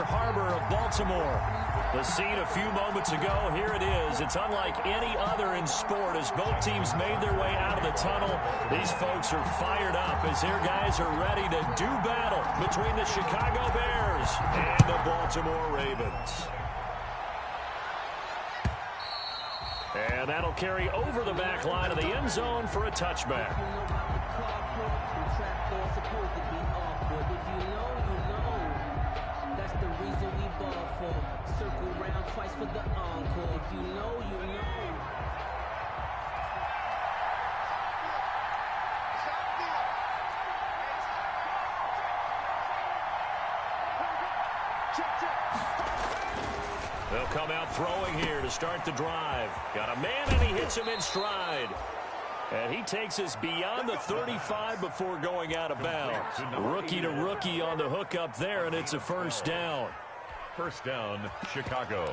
Inner Harbor of Baltimore. The scene a few moments ago, here it is. It's unlike any other in sport as both teams made their way out of the tunnel. These folks are fired up as their guys are ready to do battle between the Chicago Bears and the Baltimore Ravens. And that'll carry over the back line of the end zone for a touchback. That's the reason we ball for. Circle round twice for the encore. If you know, you know. They'll come out throwing here to start the drive. Got a man, and he hits him in stride. And he takes us beyond the 35 before going out of bounds. Rookie to rookie on the hookup there, and it's a first down. First down, Chicago.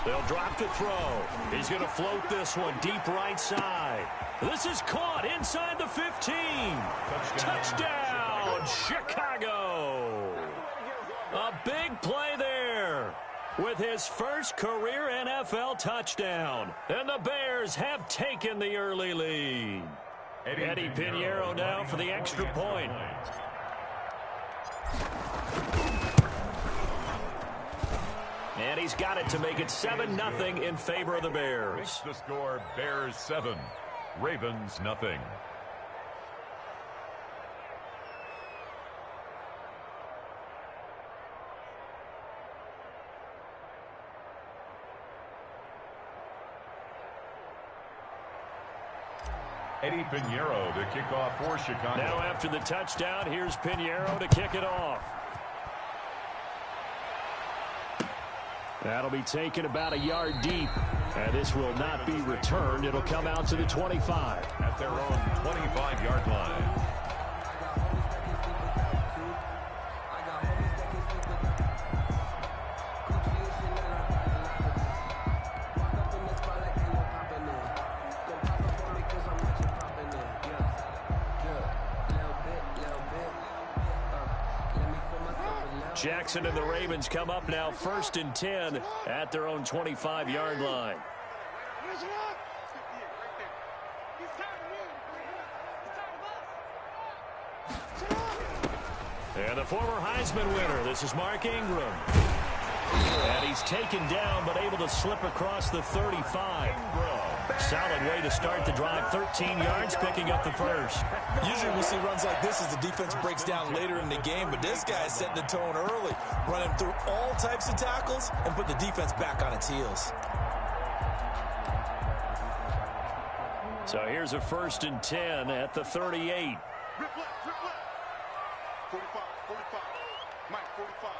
They'll drop to throw. He's going to float this one deep right side. This is caught inside the 15. Touchdown, Chicago. A big play there with his first career NFL touchdown. And the Bears have taken the early lead. Eddie Pinheiro now for the extra point. And he's got it to make it 7-0 in favor of the Bears. Makes the score Bears 7, Ravens nothing. Eddie Pinheiro to kick off for Chicago. Now after the touchdown, here's Pinheiro to kick it off. That'll be taken about a yard deep. And this will not be returned. It'll come out to the 25. At their own 25-yard line. Jackson and the Ravens come up now 1st and 10 at their own 25-yard line. And the former Heisman winner, this is Mark Ingram. And he's taken down but able to slip across the 35. Solid way to start the drive. 13 yards, picking up the first. Usually we see runs like this as the defense breaks down later in the game, but this guy is setting the tone early, running through all types of tackles and put the defense back on its heels. So here's a 1st and 10 at the 38. 45, 45. Mike, 45.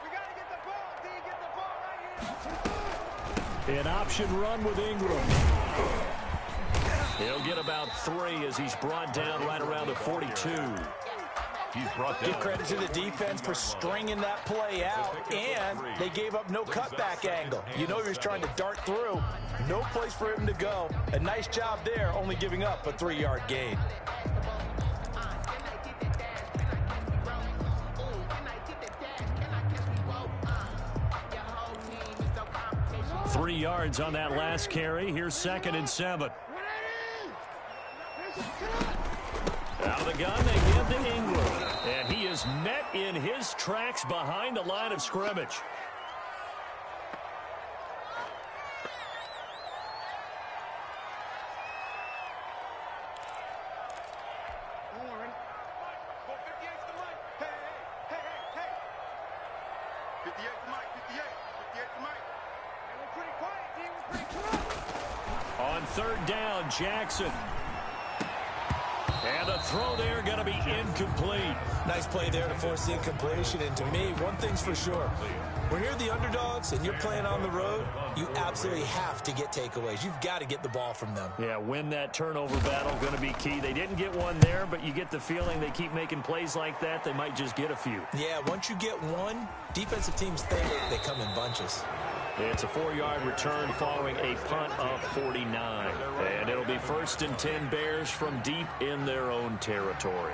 We got to get the ball. D, get the ball right here. An option run with Ingram. He'll get about 3 as he's brought down right around the 42. He's brought down. Give credit to the defense for stringing that play out, and they gave up no cutback angle. You know he was trying to dart through. No place for him to go. A nice job there, only giving up a 3-yard gain. Three yards on that last carry. Here's 2nd and 7. Out of the gun, they give to Ingram. And he is met in his tracks behind the line of scrimmage. On 3rd down, Jackson. And the throw there going to be incomplete. Nice play there to force the incompletion. And to me, one thing's for sure. When you're the underdogs and you're playing on the road, you absolutely have to get takeaways. You've got to get the ball from them. Yeah, win that turnover battle, going to be key. They didn't get one there, but you get the feeling they keep making plays like that, they might just get a few. Yeah, once you get one, defensive teams think they come in bunches. It's a 4-yard return following a punt of 49. And it'll be 1st and 10 Bears from deep in their own territory.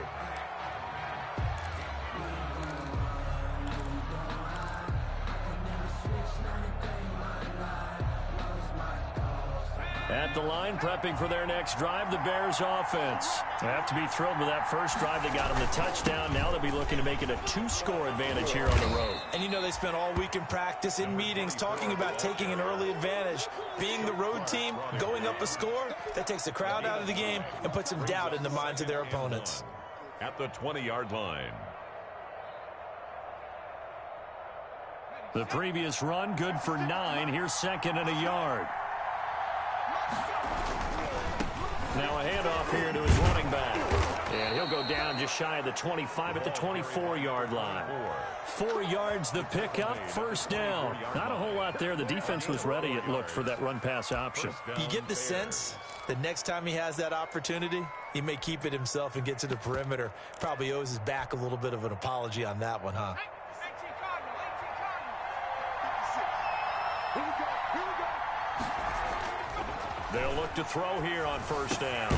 At the line, prepping for their next drive, the Bears offense. They have to be thrilled with that first drive. They got them the touchdown. Now they'll be looking to make it a 2-score advantage here on the road. And you know they spent all week in practice, in meetings, talking about taking an early advantage. Being the road team, going up a score, that takes the crowd out of the game and puts some doubt in the minds of their opponents. At the 20-yard line. The previous run, good for 9. Here's 2nd and a yard. Now a handoff here to his running back. And he'll go down just shy of the 25 at the 24-yard line. 4 yards the pickup, 1st down. Not a whole lot there. The defense was ready, it looked, for that run-pass option. You get the sense that next time he has that opportunity, he may keep it himself and get to the perimeter. Probably owes his back a little bit of an apology on that one, huh? They'll look to throw here on 1st down.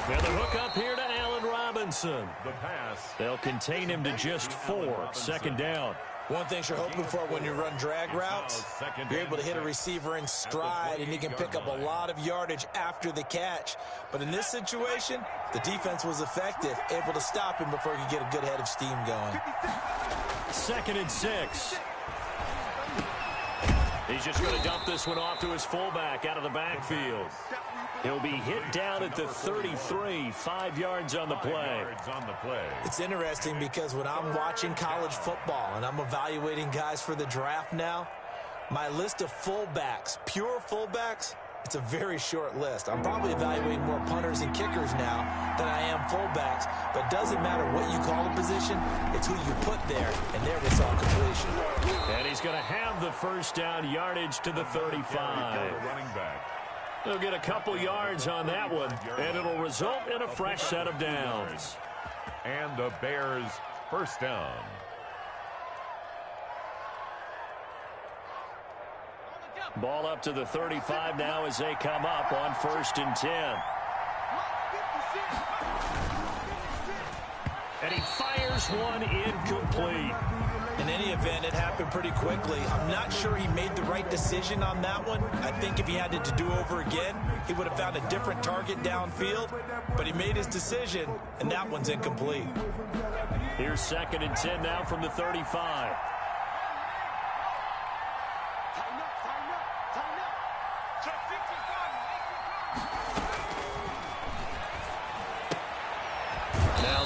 Now the hook up here to Allen Robinson. The pass. They'll contain him to just 4. 2nd down. One thing you're hoping for when you run drag routes, you're able to hit a receiver in stride, and you can pick up a lot of yardage after the catch. But in this situation, the defense was effective, able to stop him before he could get a good head of steam going. 2nd and 6. He's just going to dump this one off to his fullback out of the backfield. He'll be hit down at the 33, 5 yards on the play. It's interesting because when I'm watching college football and I'm evaluating guys for the draft now, my list of fullbacks, pure fullbacks, it's a very short list. I'm probably evaluating more punters and kickers now than I am fullbacks, but it doesn't matter what you call the position, it's who you put there, and there we saw completion. And he's going to have the 1st down, yardage to the 35. He'll get a couple yards on that one, and it'll result in a fresh set of downs. And the Bears 1st down. Ball up to the 35 now as they come up on 1st and 10. And he fires one incomplete. In any event, it happened pretty quickly. I'm not sure he made the right decision on that one. I think if he had it to do over again, he would have found a different target downfield. But he made his decision, and that one's incomplete. Here's 2nd and 10 now from the 35.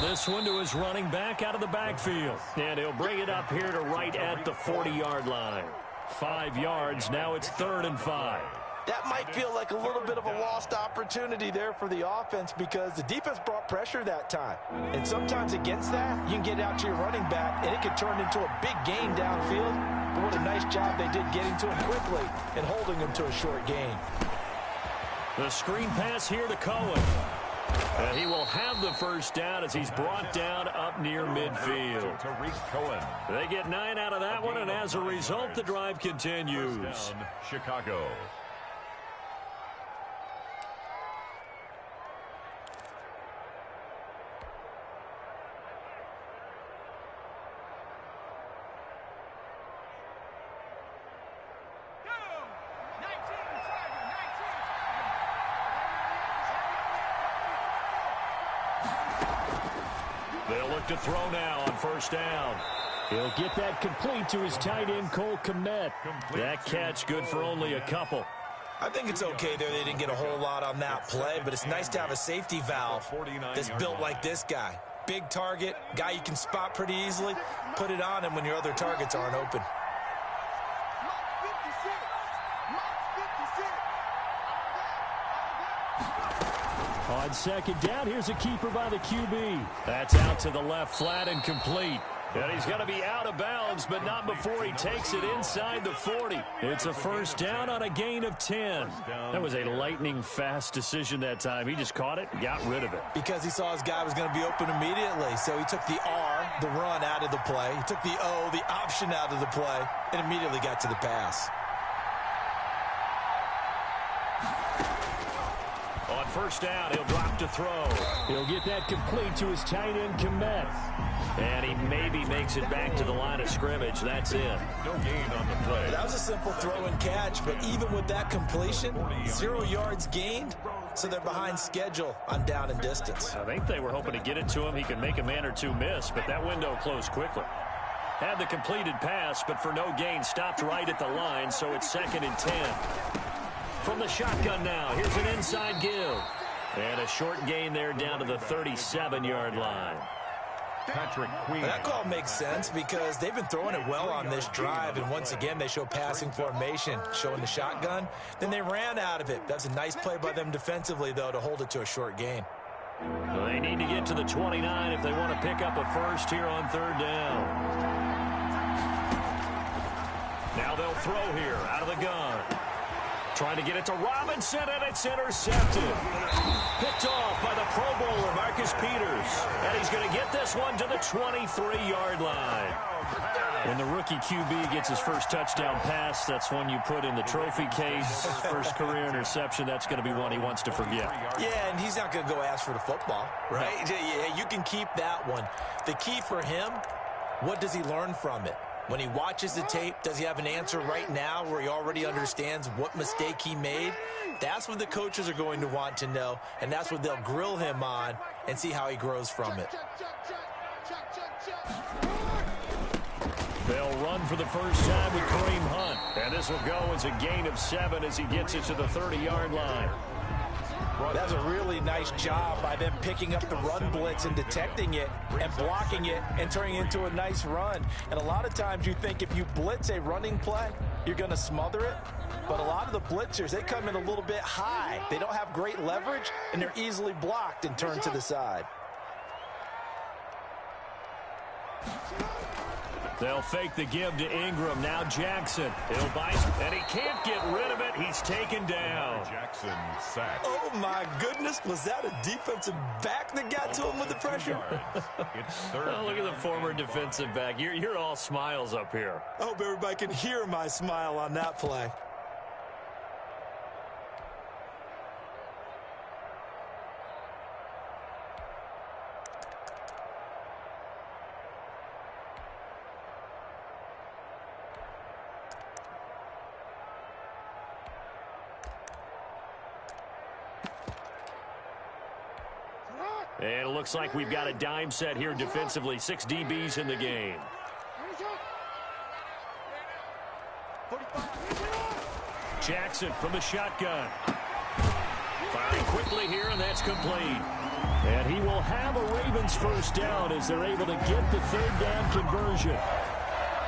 This one to his running back out of the backfield. And he'll bring it up here to right at the 40-yard line. 5 yards, now it's 3rd and 5. That might feel like a little bit of a lost opportunity there for the offense because the defense brought pressure that time. And sometimes against that, you can get out to your running back, and it could turn into a big gain downfield. But what a nice job they did getting to him quickly and holding him to a short gain. The screen pass here to Cohen. And he will have the 1st down as he's brought down up near midfield. They get 9 out of that one, and as a result, the drive continues. Chicago. They'll look to throw now on 1st down. He'll get that complete to his tight end, Cole Kmet. That catch good for only a couple. I think it's okay there. They didn't get a whole lot on that play, but it's nice to have a safety valve that's built like this guy. Big target, guy you can spot pretty easily. Put it on him when your other targets aren't open. On 2nd down, here's a keeper by the QB. That's out to the left, flat and complete. And he's going to be out of bounds, but not before he takes it inside the 40. It's a 1st down on a gain of 10. That was a lightning-fast decision that time. He just caught it and got rid of it. Because he saw his guy was going to be open immediately. So he took the R, the run, out of the play. He took the O, the option, out of the play, and immediately got to the pass. On first down, he'll drop to throw. He'll get that complete to his tight end, Komet. And he maybe makes it back to the line of scrimmage. That's it. No gain on the play. That was a simple throw and catch, but even with that completion, 0 yards gained, so they're behind schedule on down and distance. I think they were hoping to get it to him. He could make a man or two miss, but that window closed quickly. Had the completed pass, but for no gain, stopped right at the line, so it's 2nd and 10. From the shotgun now, here's an inside give. And a short gain there down to the 37-yard line. Patrick Queen. That call makes sense because they've been throwing it well on this drive, and once again they show passing formation, showing the shotgun. Then they ran out of it. That's a nice play by them defensively, though, to hold it to a short gain. Well, they need to get to the 29 if they want to pick up a first here on 3rd down. Now they'll throw here out of the gun. Trying to get it to Robinson, and it's intercepted. Picked off by the Pro Bowler, Marcus Peters. And he's going to get this one to the 23-yard line. When the rookie QB gets his first touchdown pass, that's one you put in the trophy case. First career interception, that's going to be one he wants to forget. Yeah, and he's not going to go ask for the football, right? Yeah, you can keep that one. The key for him, what does he learn from it? When he watches the tape, does he have an answer right now where he already understands what mistake he made? That's what the coaches are going to want to know, and that's what they'll grill him on and see how he grows from it. They'll run for the first time with Kareem Hunt. And this will go as a gain of 7 as he gets it to the 30-yard line. That's a really nice job by them picking up the run blitz and detecting it and blocking it and turning it into a nice run. And a lot of times you think if you blitz a running play, you're going to smother it. But a lot of the blitzers, they come in a little bit high. They don't have great leverage, and they're easily blocked and turned to the side. They'll fake the give to Ingram. Now Jackson. He'll bite, and he can't get rid of it. He's taken down. Jackson sacked. Oh, my goodness. Was that a defensive back that got to him with the pressure? It's 3rd. Oh, look at the former defensive back. You're all smiles up here. I hope everybody can hear my smile on that play. And it looks like we've got a dime set here defensively. 6 DBs in the game. Jackson from the shotgun. Firing quickly here, and that's complete. And he will have a Ravens first down as they're able to get the 3rd down conversion.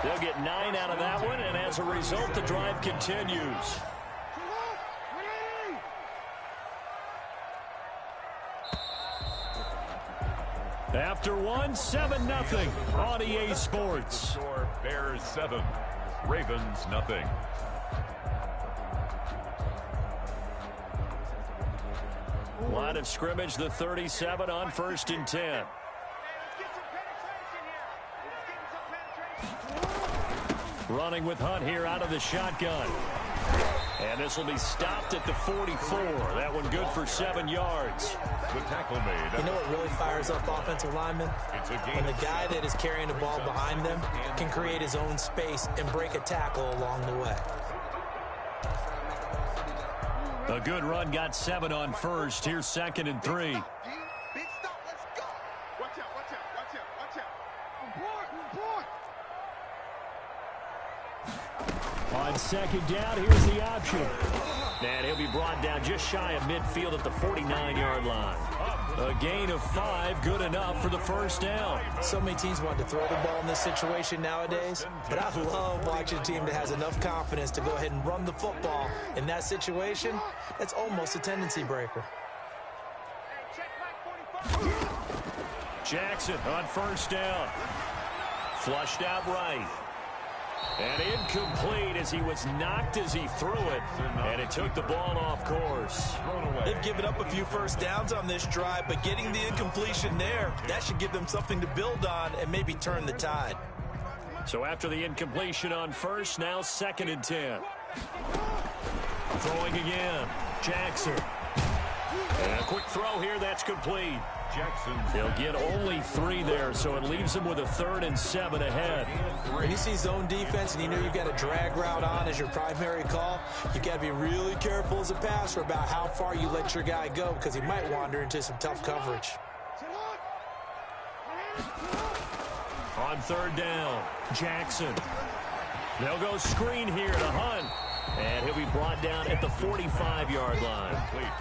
They'll get 9 out of that one, and as a result, the drive continues. After 1, 7-0 on EA Sports. Score Bears 7, Ravens nothing. Line of scrimmage, the 37 on 1st and 10. Running with Hunt here out of the shotgun. And this will be stopped at the 44. That one good for 7 yards. The tackle made. You know what really fires up offensive linemen? When the guy that is carrying the ball behind them can create his own space and break a tackle along the way. A good run got 7 on 1st. Here's 2nd and 3. Big stop, let's go. Watch out, watch out, watch out, watch out. On board, on board. On 2nd down, here's the option. And he'll be brought down just shy of midfield at the 49-yard line. A gain of 5, good enough for the first down. So many teams want to throw the ball in this situation nowadays, but I love watching a team that has enough confidence to go ahead and run the football. In that situation, that's almost a tendency breaker. Jackson on first down. Flushed out right. And incomplete as he was knocked as he threw it. And it took the ball off course. They've given up a few first downs on this drive, but getting the incompletion there, that should give them something to build on and maybe turn the tide. So after the incompletion on first, now 2nd and 10. Throwing again. Jackson. And a quick throw here, that's complete. Jackson. They'll get only 3 there, so it leaves them with a 3rd and 7 ahead. When you see zone defense and you know you've got a drag route on as your primary call, you got to be really careful as a passer about how far you let your guy go because he might wander into some tough coverage. On 3rd down, Jackson. They'll go screen here to Hunt. And he'll be brought down at the 45-yard line.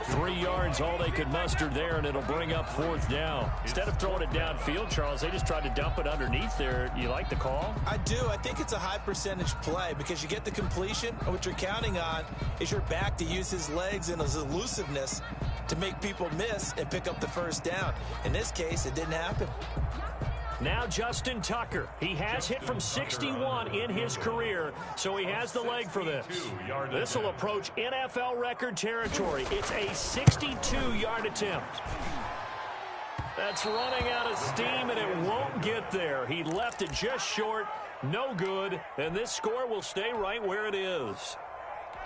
3 yards, all they could muster there, and it'll bring up 4th down. Instead of throwing it downfield, Charles, they just tried to dump it underneath there. You like the call? I do. I think it's a high-percentage play because you get the completion, and what you're counting on is your back to use his legs and his elusiveness to make people miss and pick up the 1st down. In this case, it didn't happen. Now Justin Tucker. He has hit from 61 in his career, so he has the leg for this. This will approach NFL record territory. It's a 62-yard attempt. That's running out of steam, and it won't get there. He left it just short. No good, and this score will stay right where it is.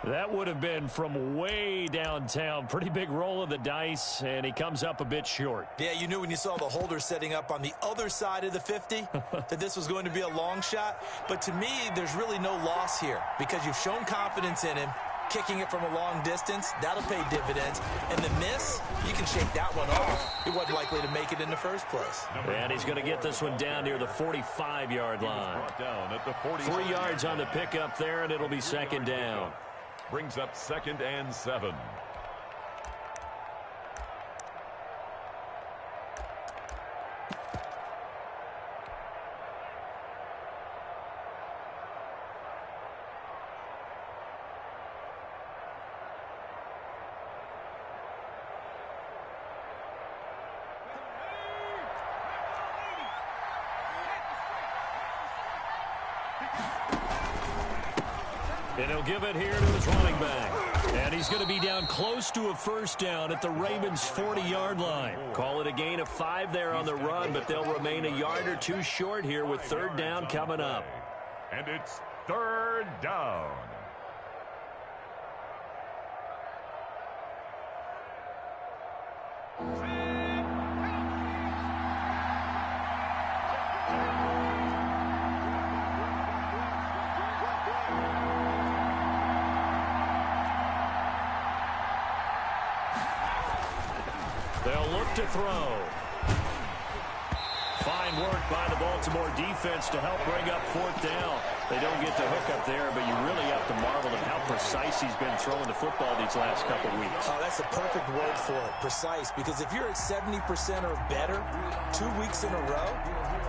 That would have been from way downtown. Pretty big roll of the dice, and he comes up a bit short. Yeah, you knew when you saw the holder setting up on the other side of the 50 that this was going to be a long shot. But to me, there's really no loss here because you've shown confidence in him. Kicking it from a long distance, that'll pay dividends. And the miss, you can shake that one off. He wasn't likely to make it in the first place. And he's going to get this one down near the 45-yard line. 3 yards on the pickup there, and it'll be 2nd down. Brings up 2nd and 7. And he'll give it here to his running back. And he's going to be down close to a 1st down at the Ravens' 40-yard line. Call it a gain of 5 there on the run, but they'll remain a yard or 2 short here with 3rd down coming up. And it's 3rd down. They'll look to throw. Fine work by the Baltimore defense to help bring up 4th down. They don't get the hook up there, but you really have to marvel at how precise he's been throwing the football these last couple weeks. Oh, that's a perfect word for it, precise, because if you're at 70% or better 2 weeks in a row,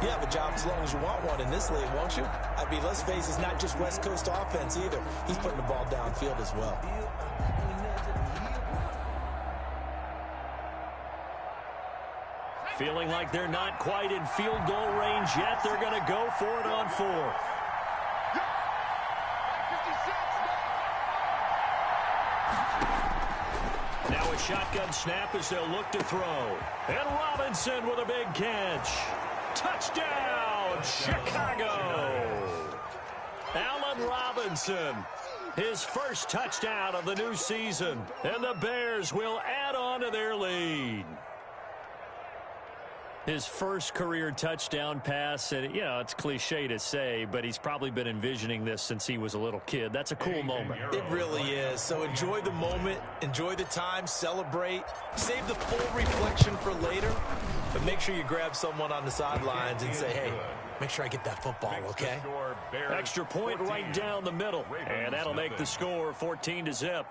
you have a job as long as you want one in this league, won't you? I mean, let's face it, it's not just West Coast offense either. He's putting the ball downfield as well. Feeling like they're not quite in field goal range yet. They're going to go for it on 4th. Now a shotgun snap as they'll look to throw. And Robinson with a big catch. Touchdown, Chicago. Allen Robinson, his first touchdown of the new season. And the Bears will add on to their lead. His first career touchdown pass, and, you know, it's cliche to say, but he's probably been envisioning this since he was a little kid. That's a cool moment. It really is. So enjoy the moment, enjoy the time, celebrate, save the full reflection for later, but make sure you grab someone on the sidelines and say, hey, make sure I get that football, okay? Extra point right down the middle, and that'll make the score 14-0.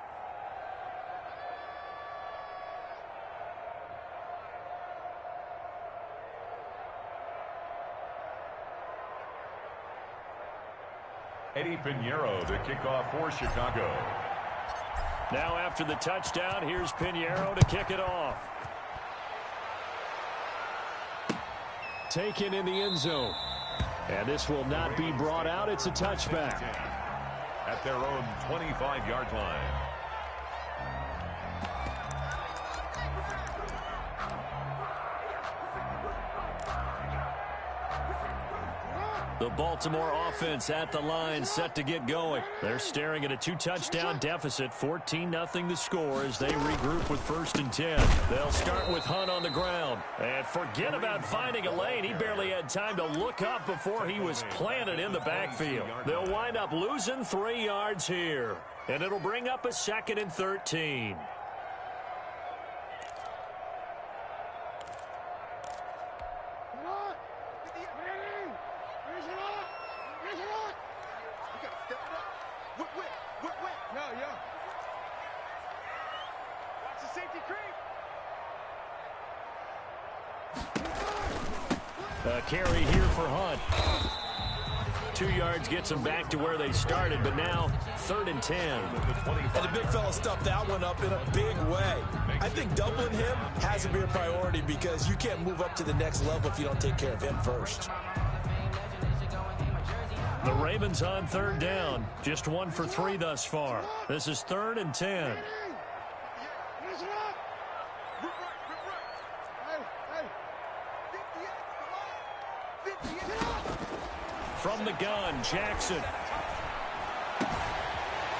Eddie Pinheiro to kick off for Chicago. Now after the touchdown, here's Pinheiro to kick it off. Taken in the end zone. And this will not be brought out. It's a touchback. At their own 25-yard line. The Baltimore offense at the line, set to get going. They're staring at a 2-touchdown deficit, 14-0 the score as they regroup with 1st and 10. They'll start with Hunt on the ground. And forget about finding a lane. He barely had time to look up before he was planted in the backfield. They'll wind up losing 3 yards here. And it'll bring up a 2nd and 13. A carry here for Hunt. 2 yards gets them back to where they started, but now 3rd and 10. And the big fella stuffed that one up in a big way. I think doubling him has to be a priority because you can't move up to the next level if you don't take care of him first. The Ravens on 3rd down. Just 1 for 3 thus far. This is 3rd and 10. From the gun, Jackson.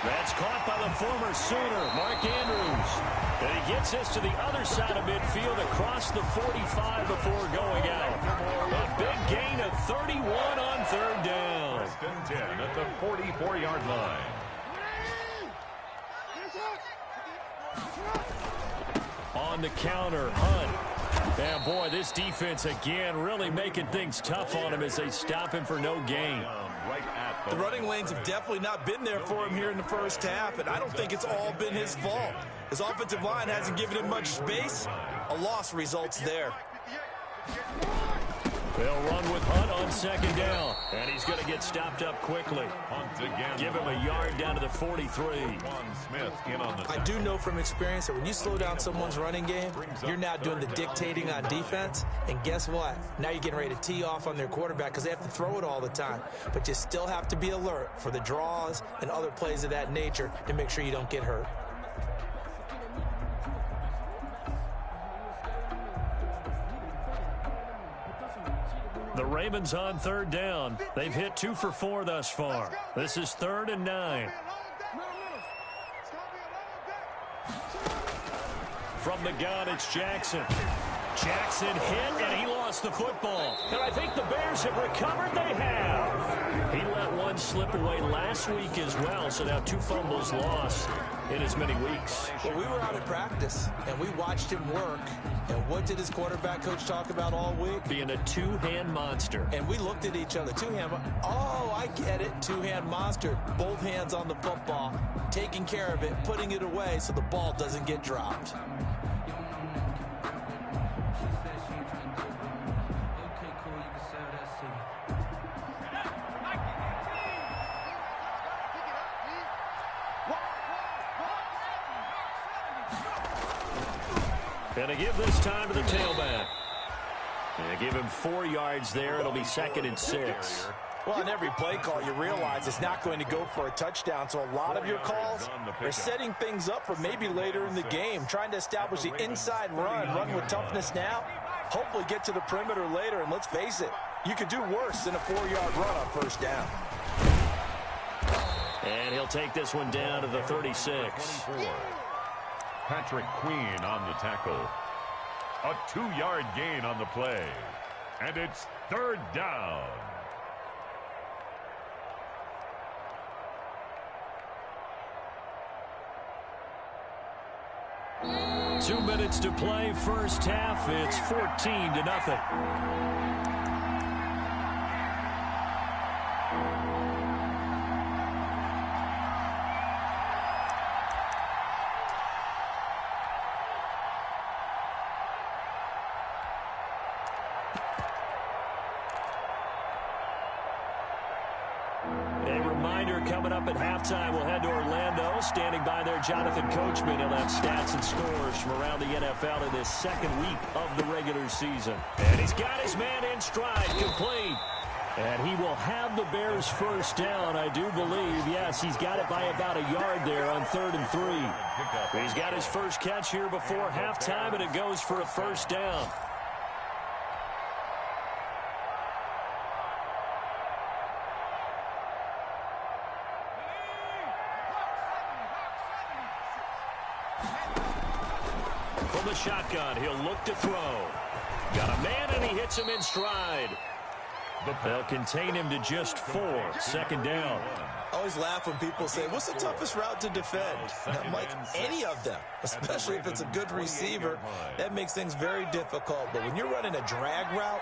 That's caught by the former Sooner, Mark Andrews. And he gets this to the other side of midfield across the 45 before going out. A big gain of 31 on 3rd down. 1st and 10 at the 44-yard line. On the counter, Hunt. And boy, this defense again really making things tough on him as they stop him for no gain. The running lanes have definitely not been there for him here in the first half, and I don't think it's all been his fault. His offensive line hasn't given him much space. A loss results there. They'll run with Hunt on 2nd down. And he's going to get stopped up quickly. Hunt again. Give him a yard down to the 43. Smith in on the I do know from experience that when you slow down someone's running game, you're now doing the dictating on defense. And guess what? Now you're getting ready to tee off on their quarterback because they have to throw it all the time. But you still have to be alert for the draws and other plays of that nature to make sure you don't get hurt. The Ravens on 3rd down. They've hit 2 for 4 thus far. This is 3rd and 9. From the gun, it's Jackson. Jackson hit, and he lost the football. And I think the Bears have recovered. They have. He let one slip away last week as well, so now 2 fumbles lost in as many weeks. Well, we were out at practice, and we watched him work. And what did his quarterback coach talk about all week? Being a 2-hand monster. And we looked at each other. 2-hand. Oh, I get it. 2-hand monster. Both hands on the football, taking care of it, putting it away so the ball doesn't get dropped. And to give this time to the tailback. And give him 4 yards there. It'll be 2nd and 6. Well, on every play call, you realize it's not going to go for a touchdown. So a lot of your calls are setting things up for maybe later in the game, trying to establish the inside run with toughness now, hopefully get to the perimeter later. And let's face it, you could do worse than a 4-yard run on 1st down. And he'll take this one down to the 36. Patrick Queen on the tackle. A 2-yard gain on the play. And it's 3rd down. Two minutes to play, first half. It's 14-0. Coming up at halftime, we'll head to Orlando. Standing by there, Jonathan Coachman. He'll have stats and scores from around the NFL in this 2nd week of the regular season. And he's got his man in stride, complete. And he will have the Bears' 1st down, I do believe. Yes, he's got it by about a yard there on 3rd and 3. He's got his first catch here before halftime, and it goes for a 1st down. the shotgun. He'll look to throw. Got a man, and he hits him in stride. They'll contain him to just 4. 2nd down. I always laugh when people say, what's the toughest route to defend? And I'm like, any of them, especially if it's a good receiver. That makes things very difficult. But when you're running a drag route,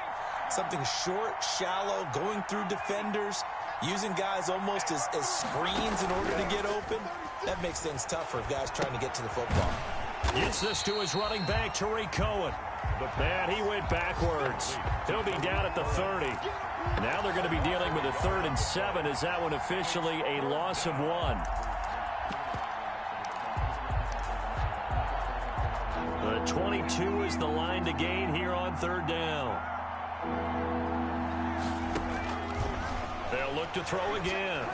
something short, shallow, going through defenders, using guys almost as screens in order to get open, that makes things tough for guys trying to get to the football. Gets this to his running back, Tariq Cohen. Man, he went backwards. He'll be down at the 30. Now they're going to be dealing with a 3rd and 7. Is that one officially a loss of 1? The 22 is the line to gain here on 3rd down. They'll look to throw again.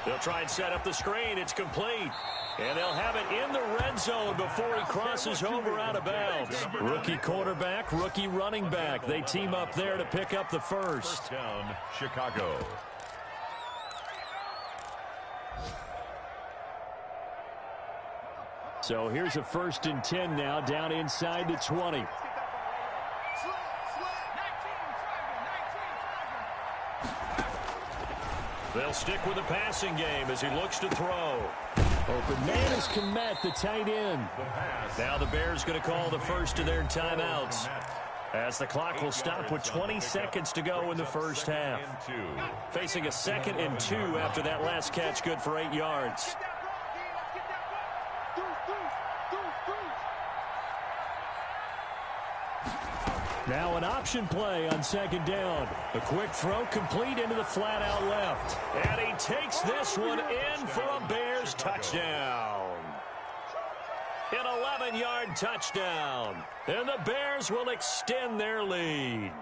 They'll try and set up the screen. It's complete. And they'll have it in the red zone before he crosses over out of bounds. Rookie quarterback, rookie running back. They team up there to pick up the first. Down, Chicago. So here's a 1st and 10 now, down inside the 20. They'll stick with the passing game as he looks to throw. Open man is Kmet, the tight end. Now the Bears going to call the first of their timeouts, as the clock will stop with 20 seconds to go in the first half. Facing a 2nd and 2 after that last catch, good for 8 yards. Now an option play on 2nd down. The quick throw complete into the flat out left. And he takes this one in for a Bears touchdown. An 11-yard touchdown. And the Bears will extend their lead.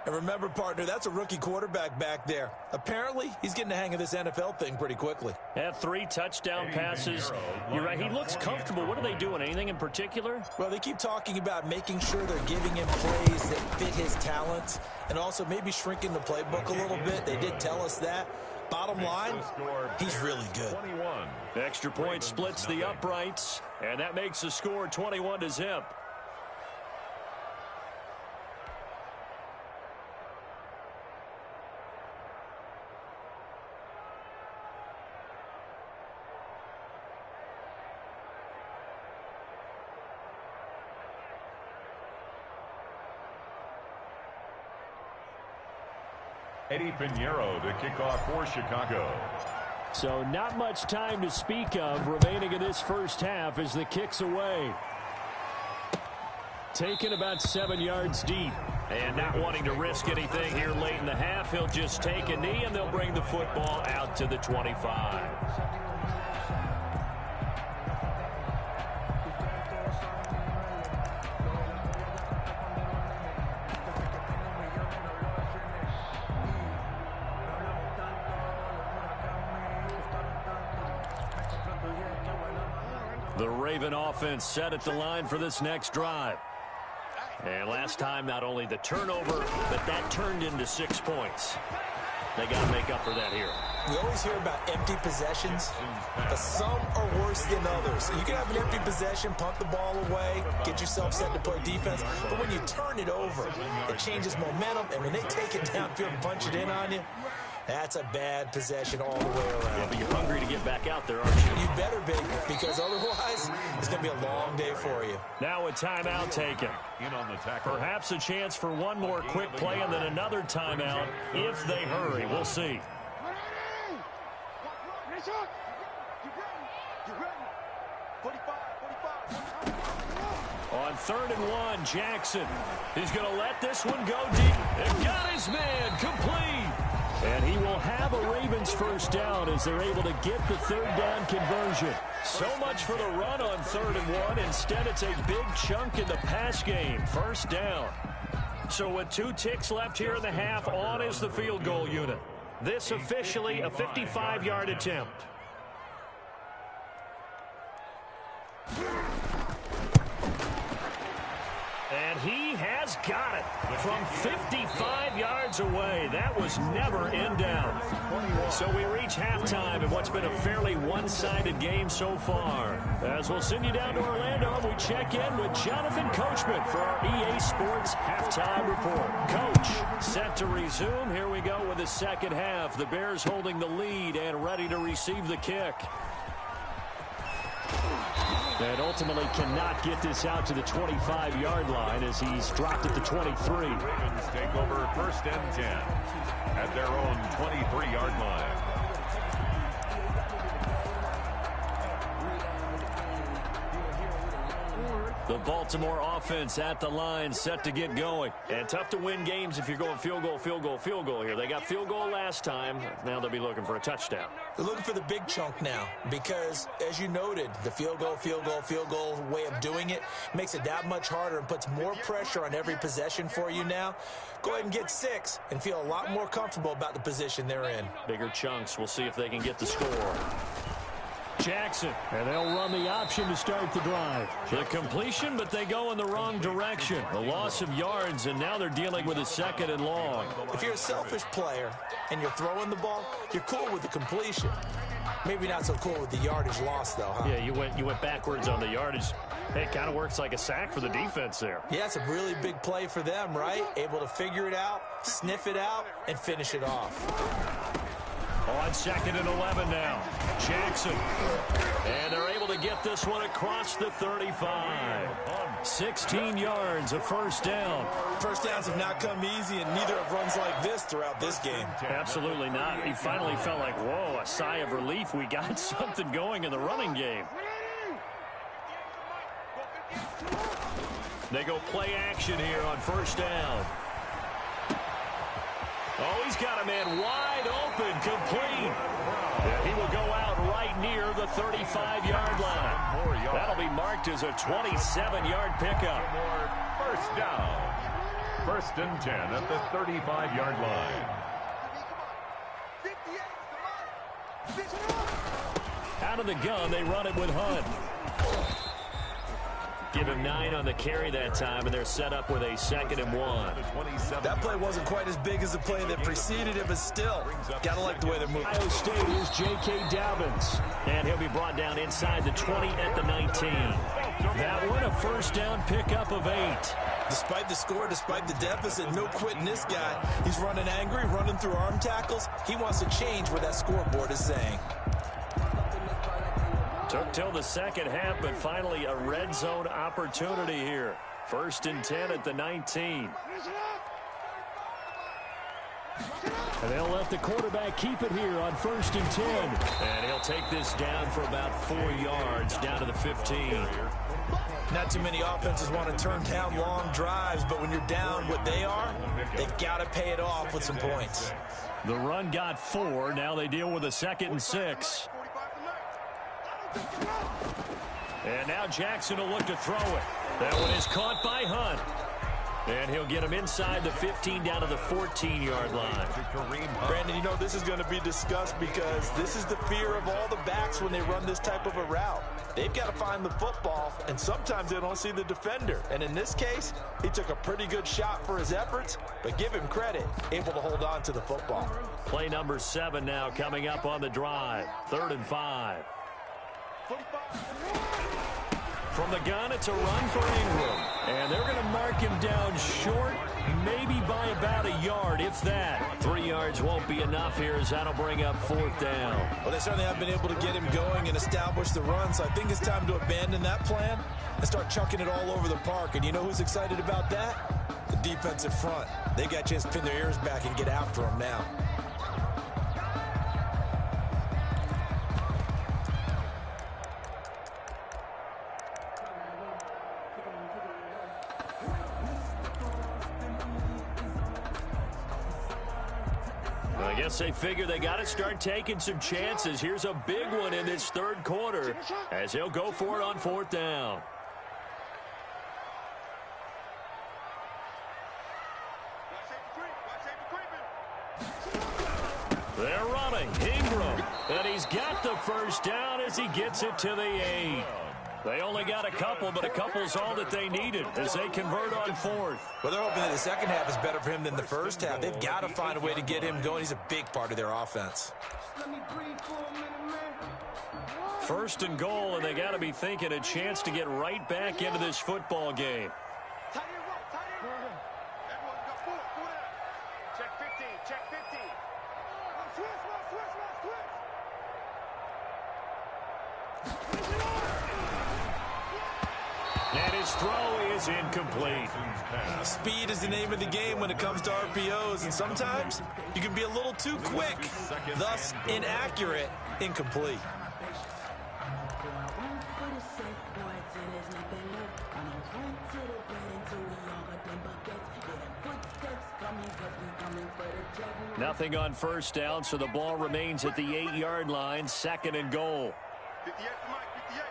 And remember, partner, that's a rookie quarterback back there. Apparently, he's getting the hang of this NFL thing pretty quickly. Had 3 touchdown passes. You're right, he looks comfortable. What are they doing? Anything in particular? Well, they keep talking about making sure they're giving him plays that fit his talents and also maybe shrinking the playbook a little bit. They did tell us that. Bottom line, he's really good. The extra point splits the uprights, and that makes the score 21-0. Eddie Pinheiro to kick off for Chicago. So not much time to speak of remaining in this first half as the kick's away. Taken about 7 yards deep. And not wanting to risk anything here late in the half, he'll just take a knee and they'll bring the football out to the 25. The Raven offense set at the line for this next drive. And last time, not only the turnover, but that turned into 6 points. They got to make up for that here. We always hear about empty possessions, but some are worse than others. You can have an empty possession, punt the ball away, get yourself set to play defense, but when you turn it over, it changes momentum, and when they take it downfield and punch it in on you, that's a bad possession all the way around. Yeah, but you're hungry to get back out there, aren't you? You better be, because otherwise it's going to be a long day for you. Now a timeout taken. In on the tackle. Perhaps a chance for one more quick play and then another timeout if they hurry. We'll see. On 3rd and 1, Jackson. He's going to let this one go deep. And got his man complete. And he will have a Ravens first down as they're able to get the 3rd down conversion. So much for the run on 3rd and 1. Instead, it's a big chunk in the pass game. First down. So with 2 ticks left here in the half, on is the field goal unit. This officially a 55-yard attempt. And he has got it from 55 yards away. That was never in doubt. So we reach halftime in what's been a fairly one-sided game so far. As we'll send you down to Orlando, we check in with Jonathan Coachman for our EA Sports Halftime Report. Coach, set to resume. Here we go with the second half. The Bears holding the lead and ready to receive the kick. And ultimately cannot get this out to the 25-yard line as he's dropped at the 23. Ravens take over 1st and 10 at their own 23-yard line. The Baltimore offense at the line, set to get going. And tough to win games if you're going field goal, field goal, field goal here. They got field goal last time. Now they'll be looking for a touchdown. They're looking for the big chunk now because, as you noted, the field goal way of doing it makes it that much harder and puts more pressure on every possession for you now. Go ahead and get 6 and feel a lot more comfortable about the position they're in. Bigger chunks. We'll see if they can get the score. Jackson, and they'll run the option to start the drive. The completion, but they go in the wrong direction. The loss of yards, and now they're dealing with a 2nd and long. If you're a selfish player and you're throwing the ball, you're cool with the completion. Maybe not so cool with the yardage loss, though, huh? Yeah, you went backwards on the yardage. Hey, it kind of works like a sack for the defense there. Yeah, it's a really big play for them, right? Able to figure it out, sniff it out, and finish it off. On 2nd and 11 now. Jackson. And they're able to get this one across the 35. 16 yards, a 1st down. First downs have not come easy, and neither have runs like this throughout this game. Absolutely not. He finally felt like, whoa, a sigh of relief. We got something going in the running game. They go play action here on 1st down. Oh, he's got a man wide open, complete. And he will go out right near the 35-yard line. That'll be marked as a 27-yard pickup. 1st down. 1st and 10 at the 35-yard line. Out of the gun, they run it with Hunt. Give him 9 on the carry that time, and they're set up with a 2nd and 1. That play wasn't quite as big as the play that preceded it, but still, gotta like the way they're moving. Ohio State is J.K. Dobbins, and he'll be brought down inside the 20 at the 19. That one, a 1st down pickup of 8. Despite the score, despite the deficit, no quitting this guy. He's running angry, running through arm tackles. He wants to change what that scoreboard is saying. Took till the 2nd half, but finally a red zone opportunity here. 1st and 10 at the 19. And they'll let the quarterback keep it here on 1st and 10. And he'll take this down for about 4 yards, down to the 15. Not too many offenses want to turn down long drives, but when you're down what they are, they've got to pay it off with some points. The run got 4. Now they deal with a 2nd and 6. And now Jackson will look to throw it. That one is caught by Hunt. And he'll get him inside the 15 down to the 14-yard line. Brandon, you know, this is going to be discussed because this is the fear of all the backs when they run this type of a route. They've got to find the football, and sometimes they don't see the defender. And in this case, he took a pretty good shot for his efforts, but give him credit, able to hold on to the football. Play number 7 now coming up on the drive. 3rd and 5. From the gun, it's a run for Ingram. And they're going to mark him down short, maybe by about a yard, if that. 3 yards won't be enough here as that'll bring up 4th down. Well, they certainly have been able to get him going and establish the run, so I think it's time to abandon that plan and start chucking it all over the park. And you know who's excited about that? The defensive front. They got a chance to pin their ears back and get after him now. I guess they figure they got to start taking some chances. Here's a big one in this 3rd quarter as he'll go for it on 4th down. They're running. Ingram. And he's got the 1st down as he gets it to the 8. They only got a couple, but a couple's all that they needed as they convert on fourth. Well, they're hoping that the second half is better for him than the first half. They've got to find a way to get him going. He's a big part of their offense. First and goal, and they got to be thinking a chance to get right back into this football game. Check 15, check 15. And his throw is incomplete. Speed is the name of the game when it comes to RPOs, and sometimes you can be a little too quick, thus inaccurate, incomplete. Nothing on first down, so the ball remains at the 8-yard line, second and goal. 58 to Mike, 58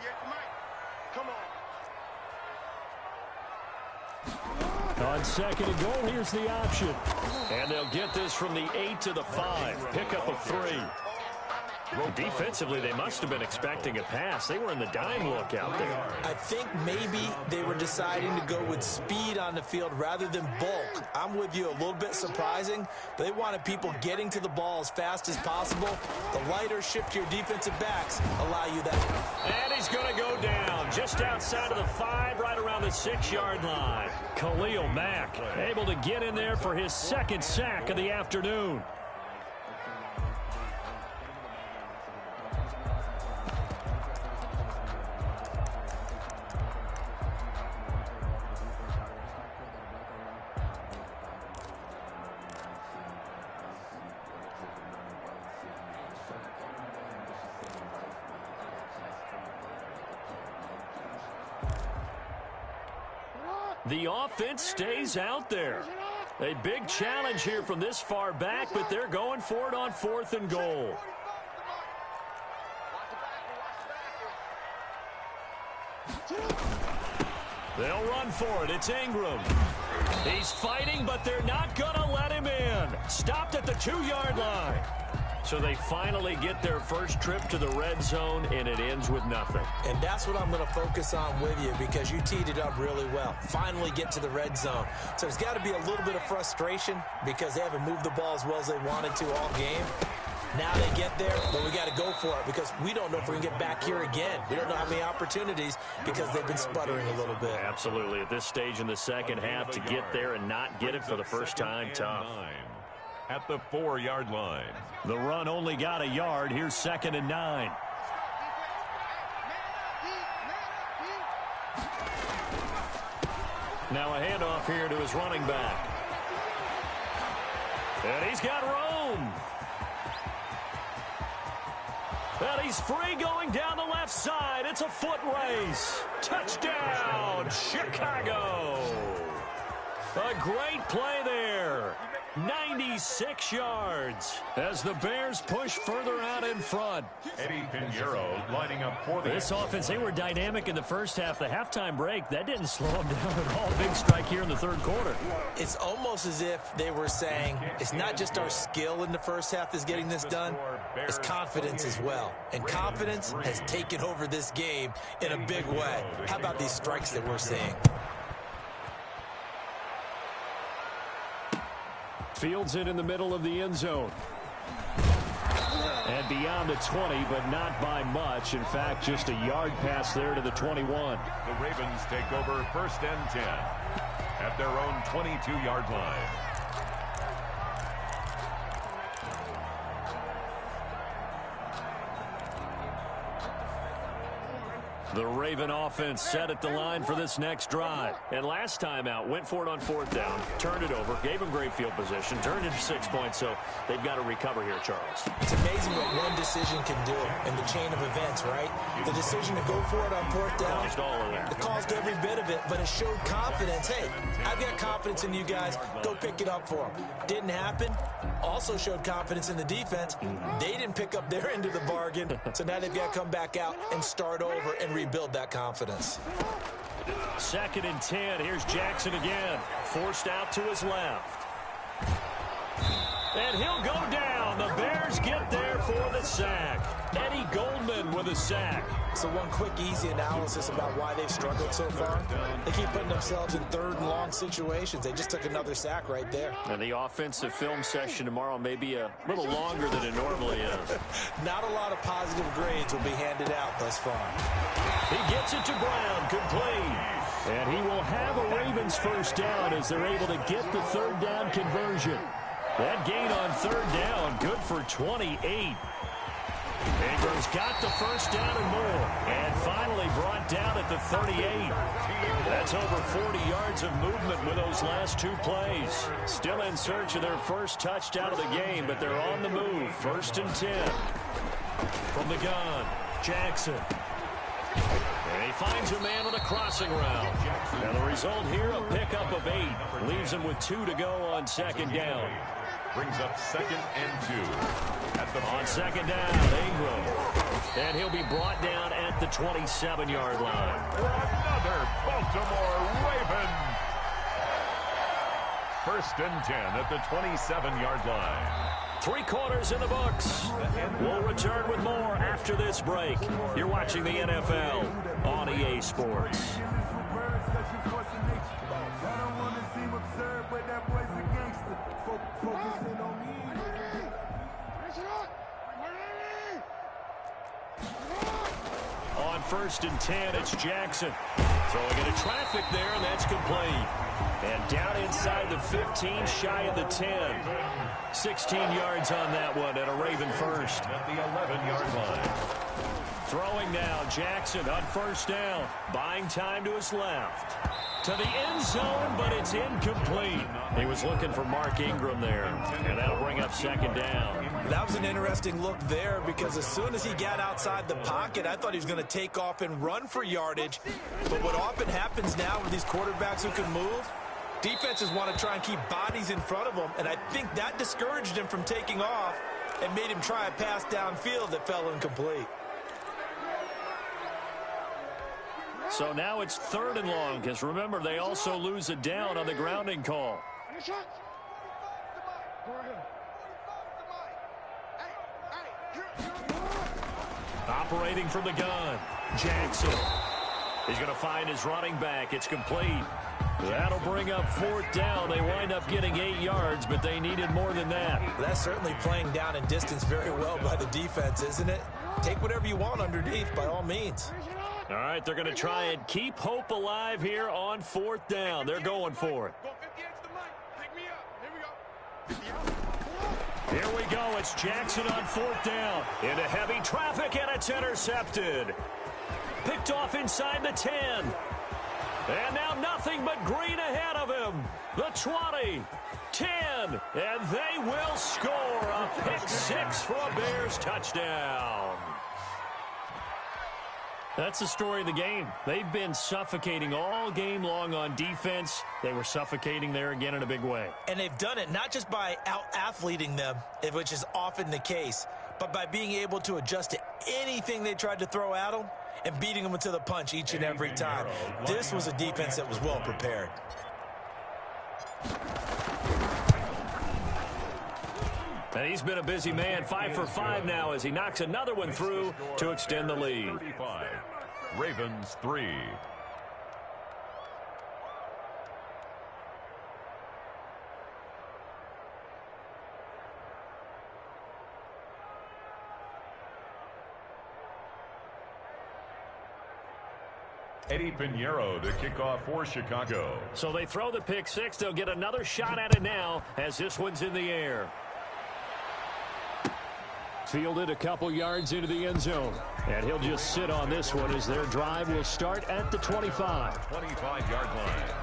to Mike. Come on. On second and goal, here's the option. And they'll get this from the 8 to the 5. Pickup of 3. Defensively, they must have been expecting a pass. They were in the dime look out there. I think maybe they were deciding to go with speed on the field rather than bulk. I'm with you, a little bit surprising. But they wanted people getting to the ball as fast as possible. The lighter, shiftier defensive backs allow you that. And he's going to go down just outside of the 5, right around the 6-yard line. Khalil Mack able to get in there for his second sack of the afternoon. The offense stays out there. A big challenge here from this far back, but they're going for it on fourth and goal. They'll run for it. It's Ingram. He's fighting, but they're not going to let him in. Stopped at the 2-yard line. So they finally get their first trip to the red zone, and it ends with nothing. And that's what I'm going to focus on with you because you teed it up really well. Finally get to the red zone. So there's got to be a little bit of frustration because they haven't moved the ball as well as they wanted to all game. Now they get there, but we got to go for it because we don't know if we can get back here again. We don't know how many opportunities because they've been sputtering a little bit. Absolutely. At this stage in the second half, to get there and not get it for the first time, tough. At the 4-yard line. The run only got a yard. Here's second and 9. Now a handoff here to his running back. And he's got room. And he's free going down the left side. It's a foot race. Touchdown, Chicago. A great play there. 96 yards as the Bears push further out in front. Eddie Pinheiro lining up for this offense. They were dynamic in the first half. The halftime break, that didn't slow them down at all. Big strike here in the third quarter. It's almost as if they were saying it's not just our skill in the first half that's getting this done. It's confidence as well. And confidence has taken over this game in a big way. How about these strikes that we're seeing? Fields it in the middle of the end zone. And beyond the 20, but not by much. In fact, just a yard pass there to the 21. The Ravens take over first and 10 at their own 22-yard line. The Raven offense set at the line for this next drive. And last time out, went for it on fourth down, turned it over, gave them great field position, turned into 6 points, so they've got to recover here, Charles. It's amazing what one decision can do in the chain of events, right? The decision to go for it on fourth down. Caused all of that. It caused every bit of it, but it showed confidence. Hey, I've got confidence in you guys. Go pick it up for them. Didn't happen. Also showed confidence in the defense. They didn't pick up their end of the bargain, so now they've got to come back out and start over and rebuild that confidence. Second and 10. Here's Jackson again. Forced out to his left. And he'll go down. The Bears get there for the sack. Eddie Goldman with a sack. So one quick, easy analysis about why they've struggled so far. They keep putting themselves in third and long situations. They just took another sack right there. And the offensive film session tomorrow may be a little longer than it normally is. Not a lot of positive grades will be handed out thus far. He gets it to Brown, complete. And he will have a Ravens first down as they're able to get the third down conversion. That gain on third down, good for 28. Ingram's got the first down and more. And finally brought down at the 38. That's over 40 yards of movement with those last two plays. Still in search of their first touchdown of the game, but they're on the move. 1st and 10. From the gun, Jackson. And he finds a man on a crossing route. And the result here, a pickup of 8. Leaves him with 2 to go on second down. Brings up 2nd and 2. On second down, Ingram. And he'll be brought down at the 27-yard line. Another Baltimore Raven. 1st and 10 at the 27-yard line. 3 quarters in the books. We'll return with more after this break. You're watching the NFL on EA Sports. On 1st and 10, it's Jackson. Throwing into traffic there, and that's complete. And down inside the 15, shy of the 10. 16 yards on that one, and a Raven first. At the 11-yard line. Throwing now, Jackson on first down. Buying time to his left. To the end zone, but it's incomplete. He was looking for Mark Ingram there, and that'll bring up second down. That was an interesting look there because as soon as he got outside the pocket, I thought he was going to take off and run for yardage. But what often happens now with these quarterbacks who can move, defenses want to try and keep bodies in front of them, and I think that discouraged him from taking off and made him try a pass downfield that fell incomplete. So now it's 3rd and long, because remember, they also lose a down on the grounding call. Operating from the gun, Jackson. He's going to find his running back. It's complete. That'll bring up 4th down. They wind up getting 8 yards, but they needed more than that. That's certainly playing down in distance very well by the defense, isn't it? Take whatever you want underneath, by all means. All right, they're going to try and keep hope alive here on 4th down. They're going for it. Here we go. It's Jackson on 4th down. Into heavy traffic, and it's intercepted. Picked off inside the 10. And now nothing but green ahead of him. The 20, 10, and they will score a pick 6 for a Bears touchdown. That's the story of the game. They've been suffocating all game long on defense. They were suffocating there again in a big way. And they've done it not just by out-athleting them, which is often the case, but by being able to adjust to anything they tried to throw at them and beating them to the punch each and every time. This was a defense that was well prepared. And he's been a busy man, 5 for 5 now as he knocks another one through to extend the lead. 35. Ravens 3. Eddie Pinheiro to kick off for Chicago. So they throw the pick 6. They'll get another shot at it now as this one's in the air. Fielded a couple yards into the end zone. And he'll just sit on this one as their drive will start at the 25. 25-yard line.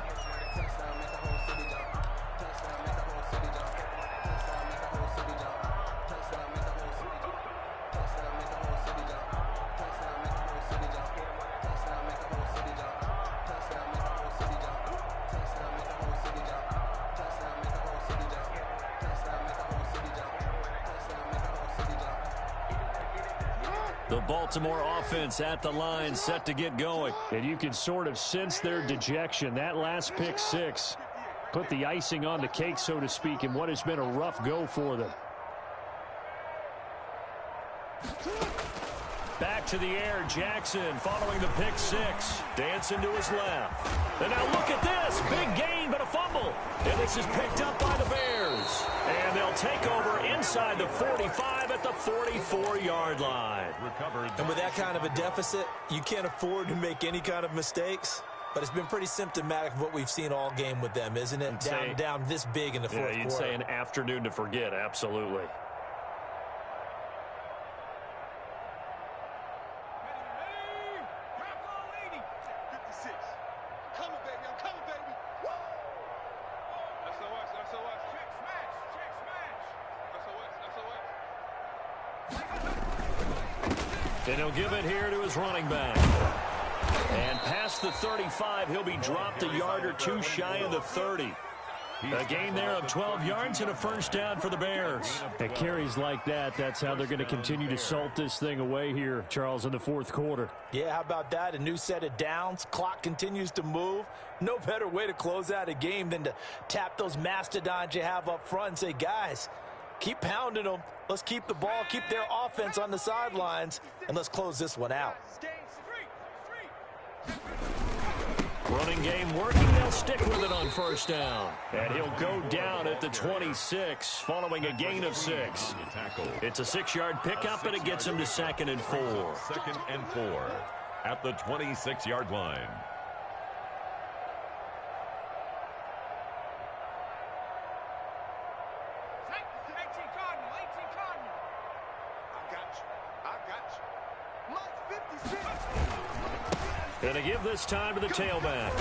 The Baltimore offense at the line, set to get going. And you can sort of sense their dejection. That last pick 6 Put the icing on the cake, so to speak, in what has been a rough go for them. Back to the air, Jackson following the pick six. Dancing to his left. And now look at this. Big gain, but a fumble. And this is picked up by the Bears. And they'll take over inside the 45 at the 44-yard line. And with that kind of a deficit, you can't afford to make any kind of mistakes. But it's been pretty symptomatic of what we've seen all game with them, isn't it? Down this big in the fourth quarter. You'd say an afternoon to forget, absolutely. And he'll give it here to his running back. And past the 35, he'll be dropped a yard or two shy of the 30. A gain there of 12 yards and a first down for the Bears. And carries like that, that's how they're going to continue to salt this thing away here, Charles, in the fourth quarter. Yeah, how about that? A new set of downs. Clock continues to move. No better way to close out a game than to tap those mastodons you have up front and say, guys, keep pounding them. Let's keep the ball, keep their offense on the sidelines, and let's close this one out. Running game working. They'll stick with it on first down. And he'll go down at the 26 following a gain of 6. It's a 6-yard pickup, and it gets him to 2nd and 4. 2nd and 4 at the 26-yard line. Gonna give this time to the tailback.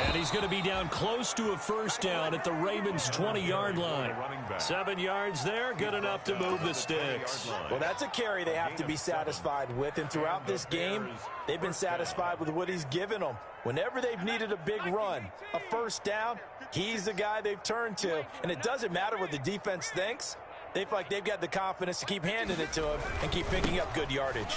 And he's going to be down close to a first down at the Ravens' 20-yard line. 7 yards there, good enough to move the sticks. Well, that's a carry they have to be satisfied with. And throughout this game, they've been satisfied with what he's given them. Whenever they've needed a big run, a first down, he's the guy they've turned to. And it doesn't matter what the defense thinks. They feel like they've got the confidence to keep handing it to him and keep picking up good yardage.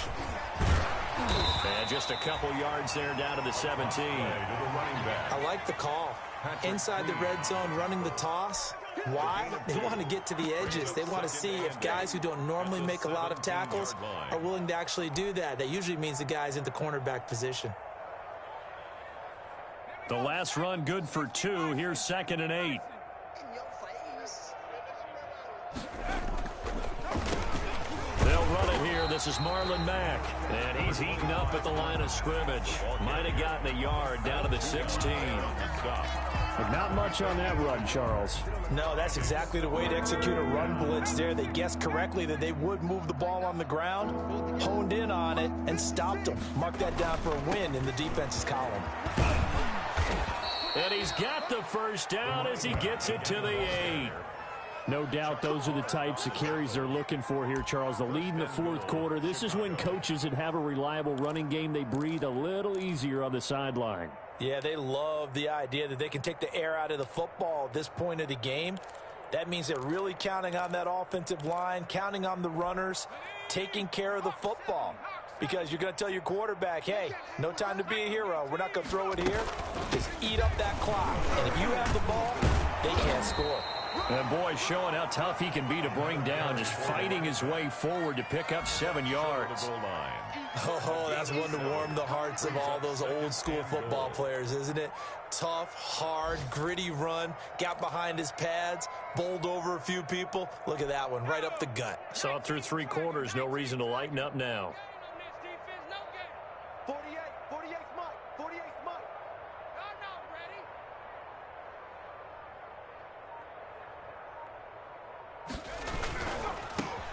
And just a couple yards there down to the 17. I like the call. Inside the red zone, running the toss. Why? They want to get to the edges. They want to see if guys who don't normally make a lot of tackles are willing to actually do that. That usually means the guy's in the cornerback position. The last run good for 2. Here's 2nd and 8. They'll run it here. This is Marlon Mack. And he's eaten up at the line of scrimmage. Might have gotten a yard down to the 16. But not much on that run, Charles. No, that's exactly the way to execute a run blitz there. They guessed correctly that they would move the ball on the ground, honed in on it, and stopped them. Mark that down for a win in the defense's column. And he's got the first down as he gets it to the 8. No doubt those are the types of carries they're looking for here, Charles. The lead in the fourth quarter. This is when coaches that have a reliable running game, they breathe a little easier on the sideline. Yeah, they love the idea that they can take the air out of the football at this point of the game. That means they're really counting on that offensive line, counting on the runners, taking care of the football. Because you're going to tell your quarterback, hey, no time to be a hero. We're not going to throw it here. Just eat up that clock. And if you have the ball, they can't score. And boy, showing how tough he can be to bring down, just fighting his way forward to pick up 7 yards. Oh, that's one to warm the hearts of all those old school football players, isn't it? Tough, hard, gritty run, got behind his pads, bowled over a few people. Look at that one, right up the gut. Saw it through 3 quarters, no reason to lighten up now. 48 Mike.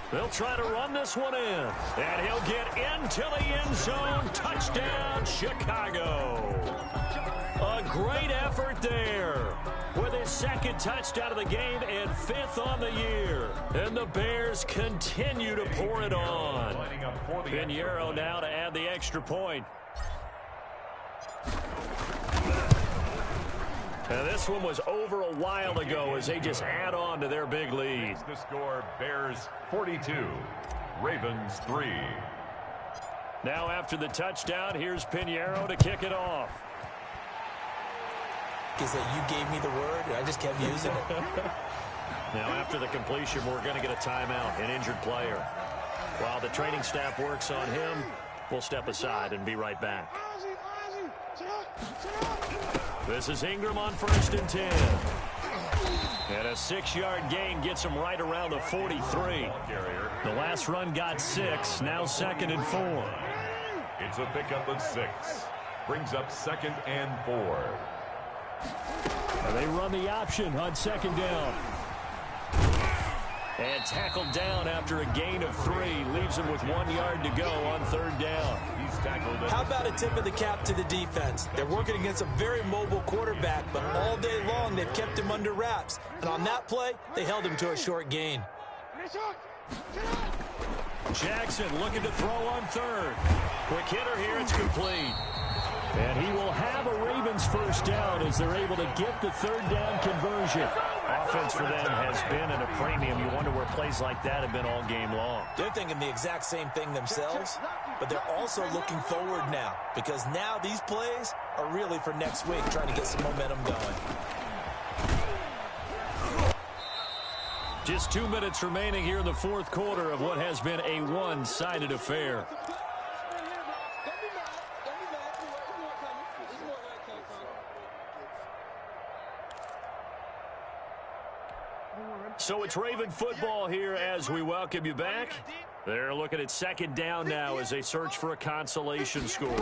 They'll try to run this one in. And he'll get into the end zone. Touchdown, Chicago. A great effort there. With his 2nd touchdown of the game and 5th on the year. And the Bears continue to pour it on. Pinheiro now to add the extra point. And this one was over a while ago as they just add on to their big lead. The score, Bears 42, Ravens 3. Now after the touchdown, here's Pinheiro to kick it off. is that you gave me the word, and I just kept using it. Now, after the completion, we're going to get a timeout, an injured player. While the training staff works on him, we'll step aside and be right back. This is Ingram on 1st and 10. And a 6-yard gain gets him right around the 43. The last run got 6, now 2nd and 4. It's a pickup of 6. Brings up 2nd and 4. And they run the option on 2nd down. And tackled down after a gain of 3. Leaves him with 1 yard to go on 3rd down. He's tackled. How about a tip of the cap to the defense? They're working against a very mobile quarterback, but all day long they've kept him under wraps. And on that play, they held him to a short gain. Jackson looking to throw on 3rd. Quick hitter here, it's complete. And he will have a Ravens 1st down as they're able to get the 3rd down conversion. Offense for them has been at a premium. You wonder where plays like that have been all game long. They're thinking the exact same thing themselves, but they're also looking forward now because now these plays are really for next week, trying to get some momentum going. Just 2 minutes remaining here in the 4th quarter of what has been a one-sided affair. So it's Raven football here as we welcome you back. They're looking at 2nd down now as they search for a consolation score.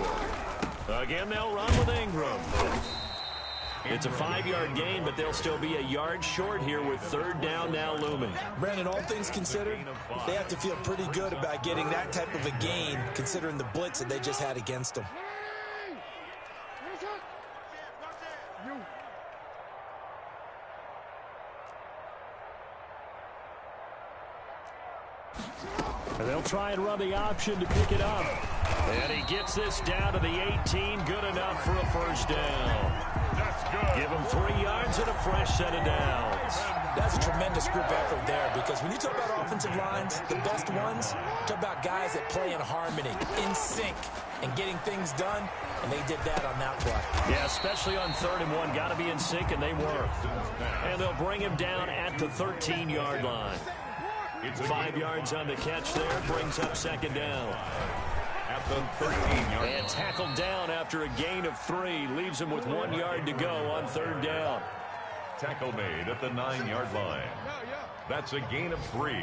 Again, they'll run with Ingram. It's a 5-yard gain, but they'll still be a yard short here with 3rd down now looming. Brandon, all things considered, they have to feel pretty good about getting that type of a gain considering the blitz that they just had against them. And they'll try and run the option to pick it up. And he gets this down to the 18. Good enough for a 1st down. That's good. Give him 3 yards and a fresh set of downs. That's a tremendous group effort there because when you talk about offensive lines, the best ones, talk about guys that play in harmony, in sync, and getting things done, and they did that on that play. Yeah, especially on 3rd and 1. Got to be in sync, and they were. And they'll bring him down at the 13-yard line. 5 yards on the catch there, brings up 2nd down. At the 13-yard and tackled down after a gain of 3. Leaves him with 1 yard to go on 3rd down. Tackle made at the 9-yard line. That's a gain of 3.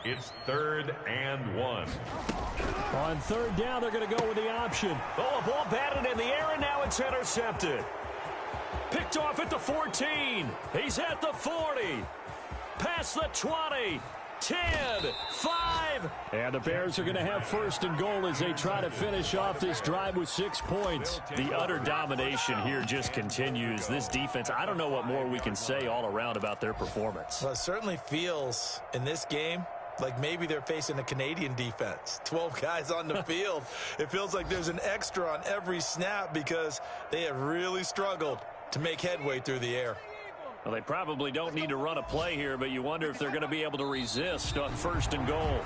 It's 3rd and 1. On 3rd down, they're going to go with the option. Oh, a ball batted in the air, and now it's intercepted. Picked off at the 14. He's at the 40. Past the 20. 10, 5. And the Bears are going to have 1st and goal as they try to finish off this drive with 6 points. The utter domination here just continues. This defense, I don't know what more we can say all around about their performance. Well, it certainly feels in this game like maybe they're facing a Canadian defense. 12 guys on the field. It feels like there's an extra on every snap because they have really struggled to make headway through the air. Well, they probably don't need to run a play here, but you wonder if they're going to be able to resist on 1st and goal.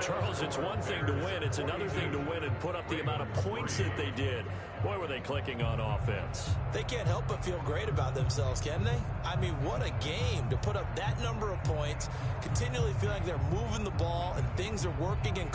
Charles, it's one thing to win. It's another thing to win and put up the amount of points that they did. Boy, were they clicking on offense. They can't help but feel great about themselves, can they? I mean, what a game to put up that number of points, continually feeling like they're moving the ball and things are working and